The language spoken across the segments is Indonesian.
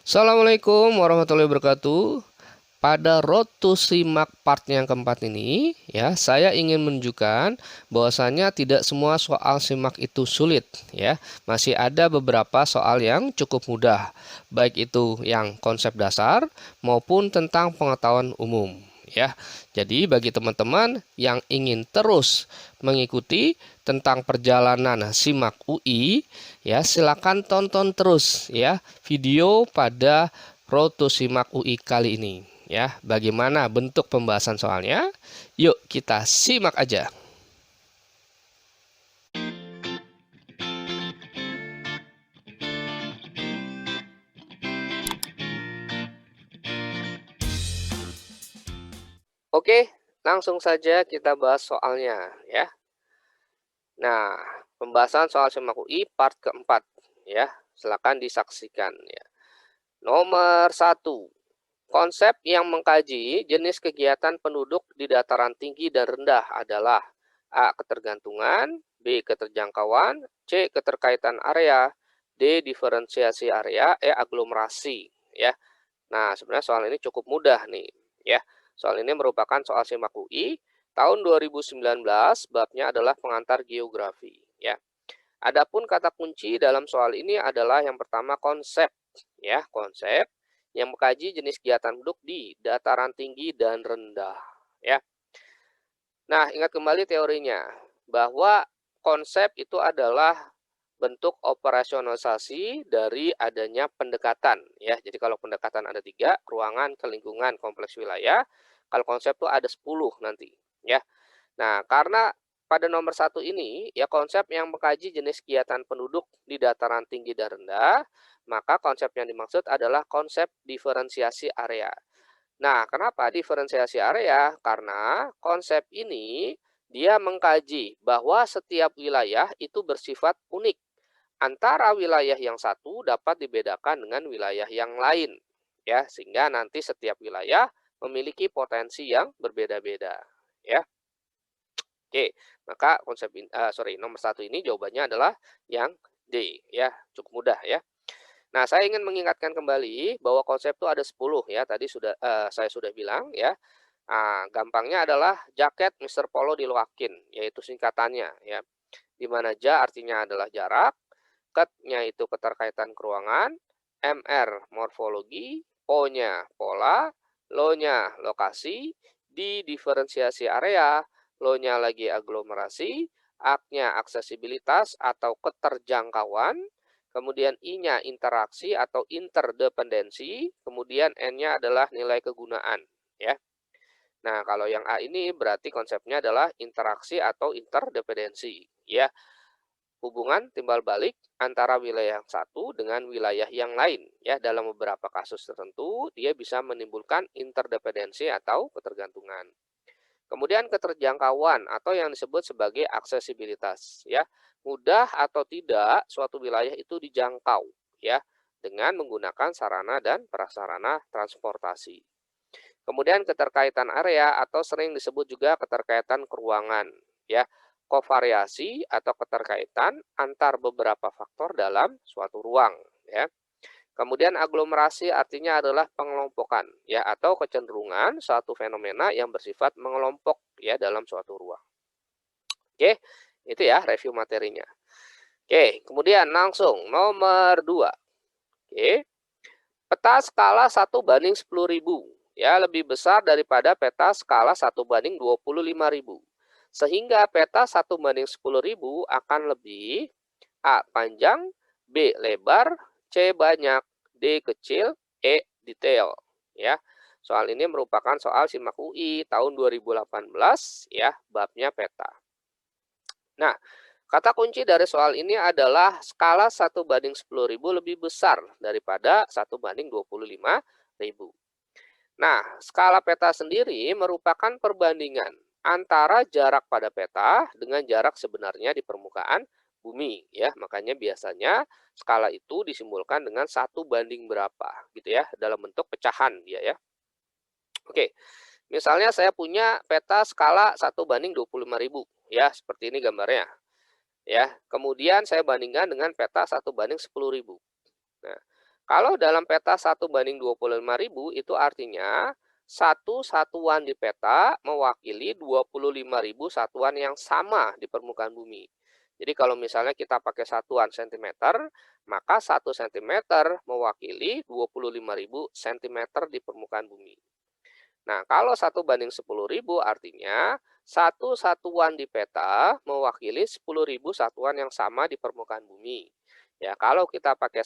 Assalamualaikum warahmatullahi wabarakatuh. Pada Road to Simak part yang keempat ini, ya, saya ingin menunjukkan bahwasanya tidak semua soal simak itu sulit, ya. Masih ada beberapa soal yang cukup mudah, baik itu yang konsep dasar maupun tentang pengetahuan umum, ya. Jadi bagi teman-teman yang ingin terus mengikuti tentang perjalanan simak UI, ya, silakan tonton terus ya video pada Road to Simak UI kali ini. Ya, bagaimana bentuk pembahasan soalnya? Yuk kita simak aja. Oke, langsung saja kita bahas soalnya ya. Nah, pembahasan soal simak UI part keempat ya. Silakan disaksikan ya. Nomor 1. Konsep yang mengkaji jenis kegiatan penduduk di dataran tinggi dan rendah adalah A. Ketergantungan, B. Keterjangkauan, C. Keterkaitan area, D. Diferensiasi area, E. Aglomerasi. Ya. Nah, sebenarnya soal ini cukup mudah nih. Ya. Soal ini merupakan soal simak UI tahun 2019, babnya adalah pengantar geografi. Ya. Adapun kata kunci dalam soal ini adalah yang pertama konsep. Ya, konsep yang mengkaji jenis kegiatan penduduk di dataran tinggi dan rendah. Ya. Nah, ingat kembali teorinya bahwa konsep itu adalah bentuk operasionalisasi dari adanya pendekatan. Ya, jadi kalau pendekatan ada 3, ruangan, kelingkungan, kompleks wilayah. Kalau konsep itu ada 10 nanti. Ya. Nah, karena pada nomor 1 ini, ya konsep yang mengkaji jenis kegiatan penduduk di dataran tinggi dan rendah, maka konsep yang dimaksud adalah konsep diferensiasi area. Nah, kenapa diferensiasi area? Karena konsep ini dia mengkaji bahwa setiap wilayah itu bersifat unik. Antara wilayah yang satu dapat dibedakan dengan wilayah yang lain. Ya, sehingga nanti setiap wilayah memiliki potensi yang berbeda-beda. Ya. Oke, maka nomor 1 ini jawabannya adalah yang D. Ya, cukup mudah ya. Nah, saya ingin mengingatkan kembali bahwa konsep itu ada 10 ya, tadi saya sudah bilang ya. Gampangnya adalah jaket Mister Polo diluakin, yaitu singkatannya ya. Di mana ja artinya adalah jarak, ket-nya itu keterkaitan keruangan, MR morfologi, O-nya pola, lo-nya lokasi, di diferensiasi area, lo-nya lagi aglomerasi, ak-nya aksesibilitas atau keterjangkauan, kemudian I-nya interaksi atau interdependensi, kemudian N-nya adalah nilai kegunaan ya. Nah, kalau yang A ini berarti konsepnya adalah interaksi atau interdependensi ya. Hubungan timbal balik antara wilayah yang satu dengan wilayah yang lain ya. Dalam beberapa kasus tertentu dia bisa menimbulkan interdependensi atau ketergantungan. Kemudian keterjangkauan atau yang disebut sebagai aksesibilitas ya. Mudah atau tidak suatu wilayah itu dijangkau ya dengan menggunakan sarana dan prasarana transportasi. Kemudian keterkaitan area atau sering disebut juga keterkaitan keruangan ya. Kovariasi atau keterkaitan antar beberapa faktor dalam suatu ruang ya. Kemudian aglomerasi artinya adalah pengelompokan ya atau kecenderungan suatu fenomena yang bersifat mengelompok ya dalam suatu ruang. Oke, itu ya review materinya. Oke, kemudian langsung nomor 2. Oke. Peta skala 1/10.000 ya lebih besar daripada peta skala 1/25.000. Sehingga peta 1/10.000 akan lebih A. Panjang, B. Lebar, C. Banyak, D. Kecil, E. Detail. Ya, soal ini merupakan soal simak UI tahun 2018 ya, babnya peta. Nah, kata kunci dari soal ini adalah skala 1/10.000 lebih besar daripada 1/25.000. Nah, skala peta sendiri merupakan perbandingan antara jarak pada peta dengan jarak sebenarnya di permukaan bumi ya. Makanya biasanya skala itu disimbolkan dengan 1 banding berapa gitu ya, dalam bentuk pecahan dia ya. Oke. Misalnya saya punya peta skala 1/25.000 ya, seperti ini gambarnya. Ya, kemudian saya bandingkan dengan peta 1/10.000. Nah, Kalau dalam peta 1/25.000 itu artinya satu satuan di peta mewakili 25.000 satuan yang sama di permukaan bumi. Jadi kalau misalnya kita pakai satuan sentimeter, maka 1 sentimeter mewakili 25.000 sentimeter di permukaan bumi. Nah, kalau 1/10.000 artinya satu satuan di peta mewakili 10.000 satuan yang sama di permukaan bumi. Ya, kalau kita pakai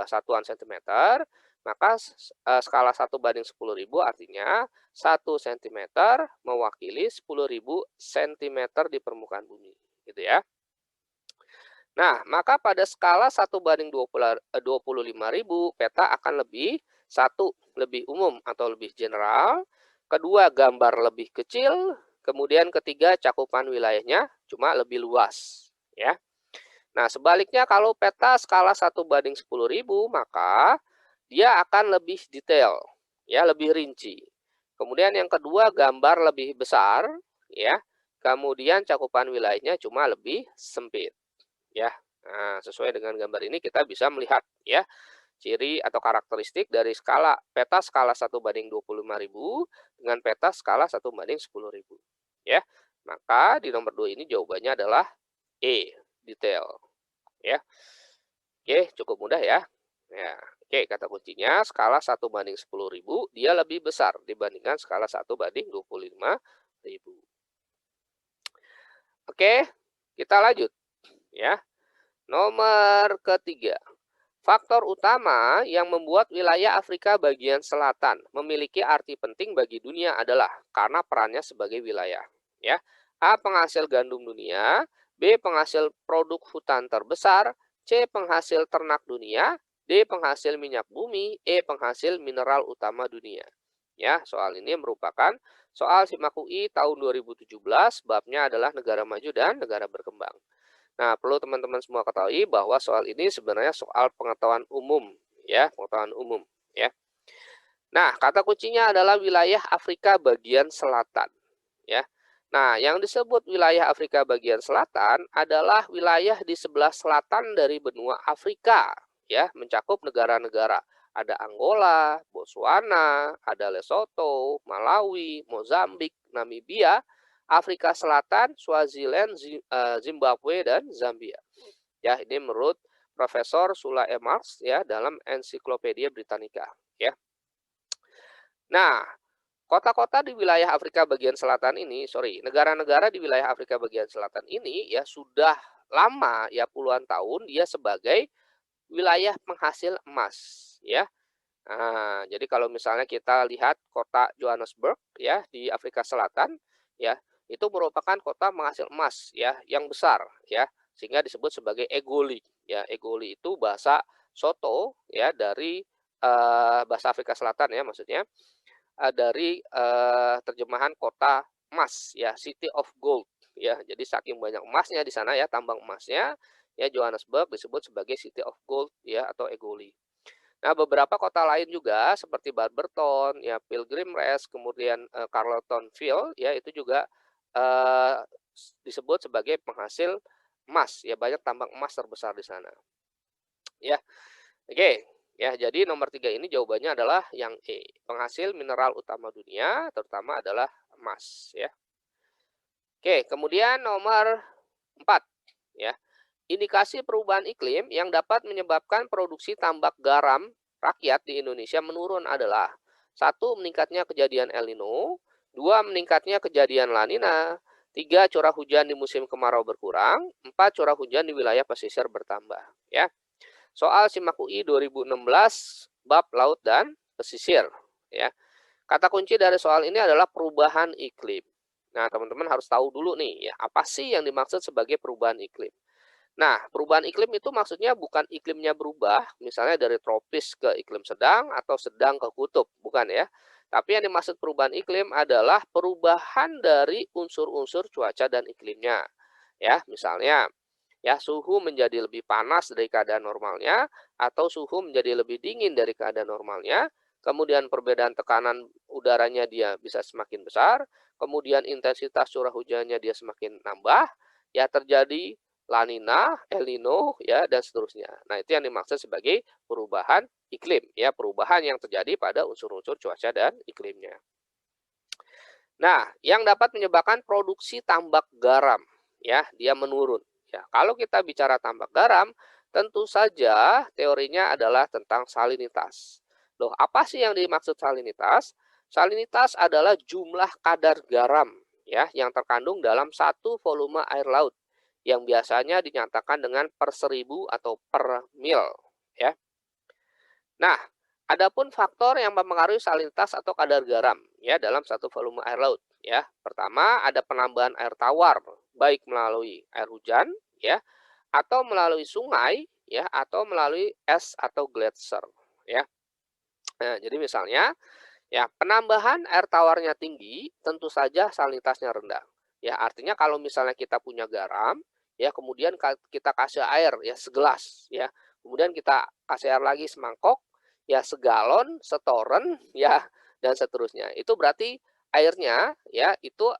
satuan sentimeter, maka skala 1/10.000 artinya 1 sentimeter mewakili 10.000 sentimeter di permukaan bumi. Gitu ya. Nah, maka pada skala 1/25.000, peta akan lebih umum atau lebih general, kedua gambar lebih kecil, kemudian ketiga cakupan wilayahnya cuma lebih luas, ya. Nah, sebaliknya kalau peta skala 1/10.000, maka dia akan lebih detail, ya, lebih rinci. Kemudian yang kedua gambar lebih besar, ya. Kemudian cakupan wilayahnya cuma lebih sempit. Ya, nah, sesuai dengan gambar ini kita bisa melihat ya ciri atau karakteristik dari peta skala 1/25.000 dengan peta skala 1/10.000 ya. Maka di nomor 2 ini jawabannya adalah E, detail ya. Oke, cukup mudah ya. Ya, oke, kata kuncinya skala 1/10.000 dia lebih besar dibandingkan skala 1/25.000. Oke, kita lanjut ya. Nomor ketiga, faktor utama yang membuat wilayah Afrika bagian selatan memiliki arti penting bagi dunia adalah karena perannya sebagai wilayah. Ya, A. Penghasil gandum dunia, B. Penghasil produk hutan terbesar, C. Penghasil ternak dunia, D. Penghasil minyak bumi, E. Penghasil mineral utama dunia. Ya, soal ini merupakan soal SIMAK UI tahun 2017, babnya adalah negara maju dan negara berkembang. Nah, perlu teman-teman semua ketahui bahwa soal ini sebenarnya soal pengetahuan umum, ya, pengetahuan umum, ya. Nah, kata kuncinya adalah wilayah Afrika bagian selatan, ya. Nah, yang disebut wilayah Afrika bagian selatan adalah wilayah di sebelah selatan dari benua Afrika, ya, mencakup negara-negara. Ada Angola, Botswana, ada Lesotho, Malawi, Mozambik, Namibia, Afrika Selatan, Swaziland, Zimbabwe, dan Zambia. Ya, ini menurut Profesor Sula Marx ya dalam Ensiklopedia Britannica. Ya. Nah, kota-kota di wilayah Afrika bagian selatan ini, negara-negara di wilayah Afrika bagian selatan ini ya sudah lama ya puluhan tahun dia sebagai wilayah penghasil emas, ya. Nah, jadi kalau misalnya kita lihat kota Johannesburg ya di Afrika Selatan ya, itu merupakan kota penghasil emas ya yang besar ya, sehingga disebut sebagai Egoli ya. Egoli itu bahasa Soto ya dari bahasa Afrika Selatan ya maksudnya dari terjemahan kota emas ya, City of Gold ya. Jadi saking banyak emasnya di sana ya, tambang emasnya ya Johannesburg disebut sebagai City of Gold ya atau Egoli. Nah, beberapa kota lain juga seperti Barberton, ya Pilgrim Rest, kemudian Carletonville, ya itu juga eh, disebut sebagai penghasil emas, ya banyak tambang emas terbesar di sana. Ya, oke, ya jadi nomor 3 ini jawabannya adalah yang E, penghasil mineral utama dunia, terutama adalah emas, ya. Oke, kemudian nomor 4, ya. Indikasi perubahan iklim yang dapat menyebabkan produksi tambak garam rakyat di Indonesia menurun adalah 1. Meningkatnya kejadian El Nino, 2. Meningkatnya kejadian La Nina, 3. Curah hujan di musim kemarau berkurang, 4. Curah hujan di wilayah pesisir bertambah. Ya. Soal SIMAK UI 2016 bab laut dan pesisir. Ya. Kata kunci dari soal ini adalah perubahan iklim. Nah, teman-teman harus tahu dulu nih, ya, apa sih yang dimaksud sebagai perubahan iklim? Nah, perubahan iklim itu maksudnya bukan iklimnya berubah, misalnya dari tropis ke iklim sedang atau sedang ke kutub, bukan ya. Tapi yang dimaksud perubahan iklim adalah perubahan dari unsur-unsur cuaca dan iklimnya. Ya, misalnya ya suhu menjadi lebih panas dari keadaan normalnya atau suhu menjadi lebih dingin dari keadaan normalnya. Kemudian perbedaan tekanan udaranya dia bisa semakin besar, kemudian intensitas curah hujannya dia semakin nambah, ya terjadi La Nina, El Nino, ya, dan seterusnya. Nah, itu yang dimaksud sebagai perubahan iklim, ya, perubahan yang terjadi pada unsur-unsur cuaca dan iklimnya. Nah, yang dapat menyebabkan produksi tambak garam, ya, dia menurun. Ya, kalau kita bicara tambak garam, tentu saja teorinya adalah tentang salinitas. Loh, apa sih yang dimaksud salinitas? Salinitas adalah jumlah kadar garam, ya, yang terkandung dalam satu volume air laut, yang biasanya dinyatakan dengan per 1000 atau per mil, ya. Nah, adapun faktor yang mempengaruhi salinitas atau kadar garam ya dalam satu volume air laut ya. Pertama, ada penambahan air tawar baik melalui air hujan ya atau melalui sungai ya atau melalui es atau gletser ya. Nah, jadi misalnya ya penambahan air tawarnya tinggi, tentu saja salinitasnya rendah. Ya, artinya kalau misalnya kita punya garam ya kemudian kita kasih air ya segelas ya. Kemudian kita kasih air lagi semangkok ya segalon, setoren, ya, dan seterusnya. Itu berarti airnya, ya, itu,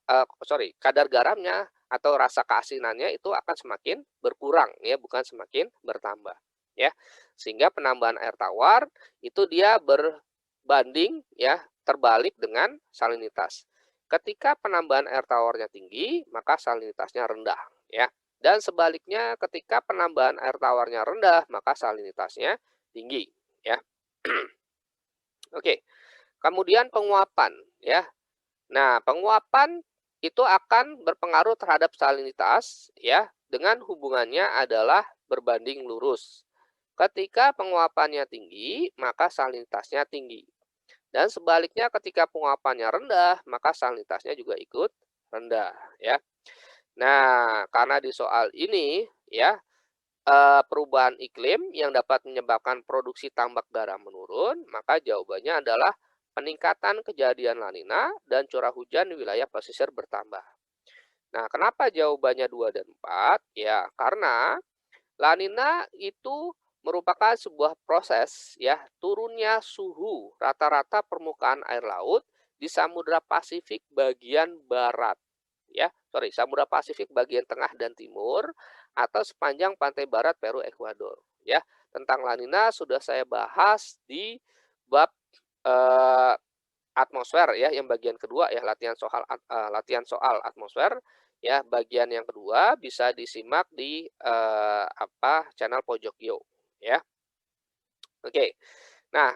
kadar garamnya atau rasa keasinannya itu akan semakin berkurang, ya, bukan semakin bertambah, ya. Sehingga penambahan air tawar itu dia berbanding, ya, terbalik dengan salinitas. Ketika penambahan air tawarnya tinggi, maka salinitasnya rendah, ya. Dan sebaliknya ketika penambahan air tawarnya rendah, maka salinitasnya tinggi, ya. Oke, kemudian penguapan ya. Nah, penguapan itu akan berpengaruh terhadap salinitas ya dengan hubungannya adalah berbanding lurus. Ketika penguapannya tinggi, maka salinitasnya tinggi. Dan sebaliknya ketika penguapannya rendah, maka salinitasnya juga ikut rendah ya. Nah, karena di soal ini ya perubahan iklim yang dapat menyebabkan produksi tambak garam menurun, maka jawabannya adalah peningkatan kejadian La Nina dan curah hujan di wilayah pesisir bertambah. Nah, kenapa jawabannya 2 dan 4? Ya, karena La Nina itu merupakan sebuah proses ya, turunnya suhu rata-rata permukaan air laut di Samudra Pasifik bagian barat ya, Samudra Pasifik bagian tengah dan timur atau sepanjang pantai barat Peru Ekuador ya. Tentang La Nina sudah saya bahas di bab eh, atmosfer ya yang bagian kedua ya latihan soal atmosfer ya bagian yang kedua bisa disimak di channel Pojok Yo ya. Oke. Nah,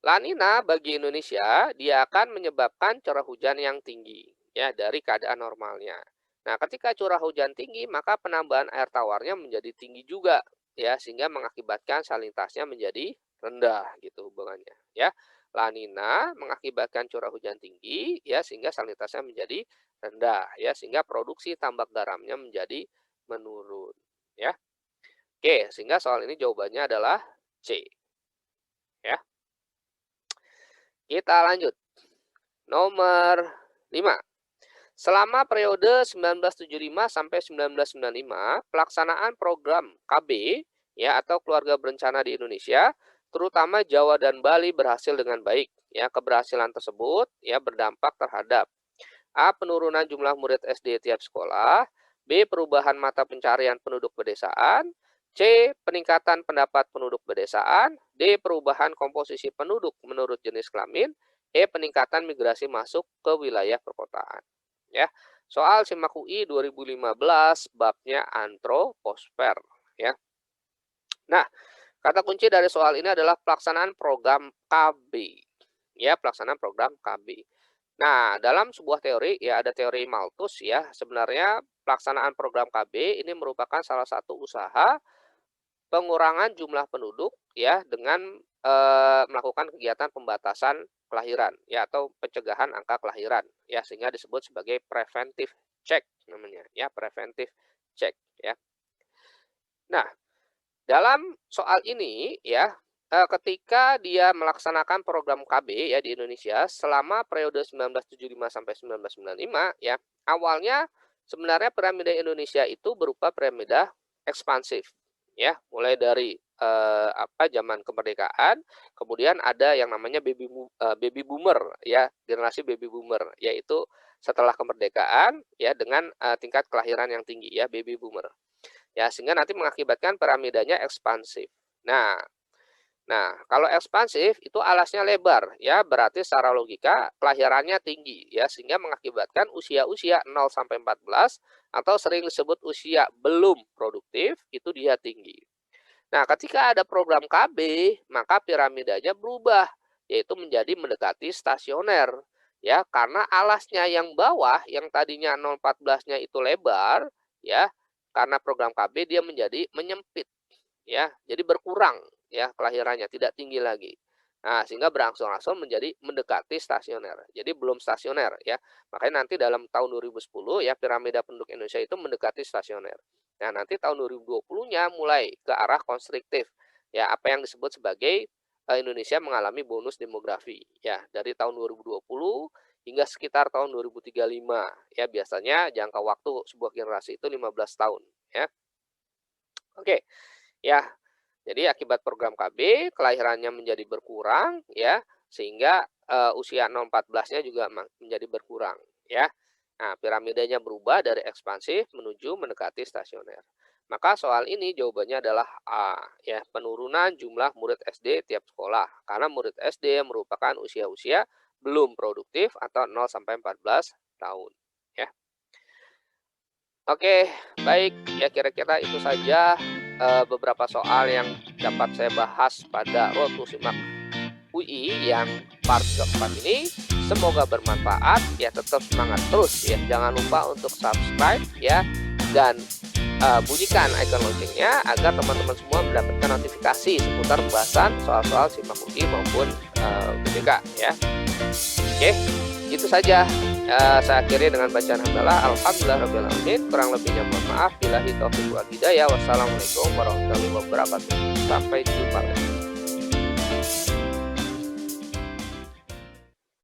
La Nina bagi Indonesia dia akan menyebabkan curah hujan yang tinggi ya dari keadaan normalnya. Nah, ketika curah hujan tinggi maka penambahan air tawarnya menjadi tinggi juga ya sehingga mengakibatkan salinitasnya menjadi rendah gitu hubungannya ya. La Nina mengakibatkan curah hujan tinggi ya sehingga salinitasnya menjadi rendah ya sehingga produksi tambak garamnya menjadi menurun ya. Oke, sehingga soal ini jawabannya adalah C ya. Kita lanjut. Nomor 5. Selama periode 1975 sampai 1995, pelaksanaan program KB ya atau keluarga berencana di Indonesia, terutama Jawa dan Bali berhasil dengan baik. Ya, keberhasilan tersebut ya berdampak terhadap A. Penurunan jumlah murid SD tiap sekolah, B. Perubahan mata pencarian penduduk pedesaan, C. Peningkatan pendapat penduduk pedesaan, D. Perubahan komposisi penduduk menurut jenis kelamin, E. Peningkatan migrasi masuk ke wilayah perkotaan. Ya, soal SIMAK UI 2015 babnya antroposfer. Ya. Nah, kata kunci dari soal ini adalah pelaksanaan program KB. Ya, pelaksanaan program KB. Nah, dalam sebuah teori, ya ada teori Malthus ya, sebenarnya pelaksanaan program KB ini merupakan salah satu usaha pengurangan jumlah penduduk ya dengan melakukan kegiatan pembatasan kelahiran ya atau pencegahan angka kelahiran ya sehingga disebut sebagai preventive check namanya ya preventive check ya. Nah, dalam soal ini ya ketika dia melaksanakan program KB ya di Indonesia selama periode 1975 sampai 1995 ya awalnya sebenarnya piramida Indonesia itu berupa piramida ekspansif ya mulai dari zaman kemerdekaan kemudian ada yang namanya baby boomer ya generasi baby boomer yaitu setelah kemerdekaan ya dengan tingkat kelahiran yang tinggi ya baby boomer. ya, sehingga nanti mengakibatkan piramidanya ekspansif. Nah, kalau ekspansif itu alasnya lebar, ya, berarti secara logika kelahirannya tinggi, ya, sehingga mengakibatkan usia-usia 0 sampai 14 atau sering disebut usia belum produktif itu dia tinggi. Nah, ketika ada program KB, maka piramidanya berubah, yaitu menjadi mendekati stasioner, ya, karena alasnya yang bawah yang tadinya 0,14-nya itu lebar, ya, karena program KB dia menjadi menyempit, ya, jadi berkurang, ya, kelahirannya tidak tinggi lagi. Nah, sehingga berangsur-angsur menjadi mendekati stasioner. Jadi belum stasioner, ya. Makanya nanti dalam tahun 2010 ya piramida penduduk Indonesia itu mendekati stasioner. Nah, nanti tahun 2020-nya mulai ke arah konstriktif. Ya, apa yang disebut sebagai Indonesia mengalami bonus demografi. Ya, dari tahun 2020 hingga sekitar tahun 2035. Ya, biasanya jangka waktu sebuah generasi itu 15 tahun, ya. Oke. Ya, jadi akibat program KB kelahirannya menjadi berkurang, ya, sehingga usia 0-14-nya juga menjadi berkurang, ya. Nah, piramidanya berubah dari ekspansif menuju mendekati stasioner. Maka soal ini jawabannya adalah A, ya, penurunan jumlah murid SD tiap sekolah karena murid SD merupakan usia-usia belum produktif atau 0 sampai 14 tahun, ya. Oke, baik, ya kira-kira itu saja beberapa soal yang dapat saya bahas pada Road to Simak UI yang part keempat ini. Semoga bermanfaat, ya, tetap semangat terus, ya, jangan lupa untuk subscribe, ya, dan bunyikan icon loncengnya agar teman-teman semua mendapatkan notifikasi seputar pembahasan soal-soal Simak UI maupun UTBK, ya. Oke, itu saja. Saya akhiri dengan bacaan hamdalah. Alhamdulillahirrahmanirrahim. Kurang lebihnya mohon maaf. Billahi taufiq wal hidayah. Wassalamualaikum warahmatullahi wabarakatuh. Sampai jumpa lagi.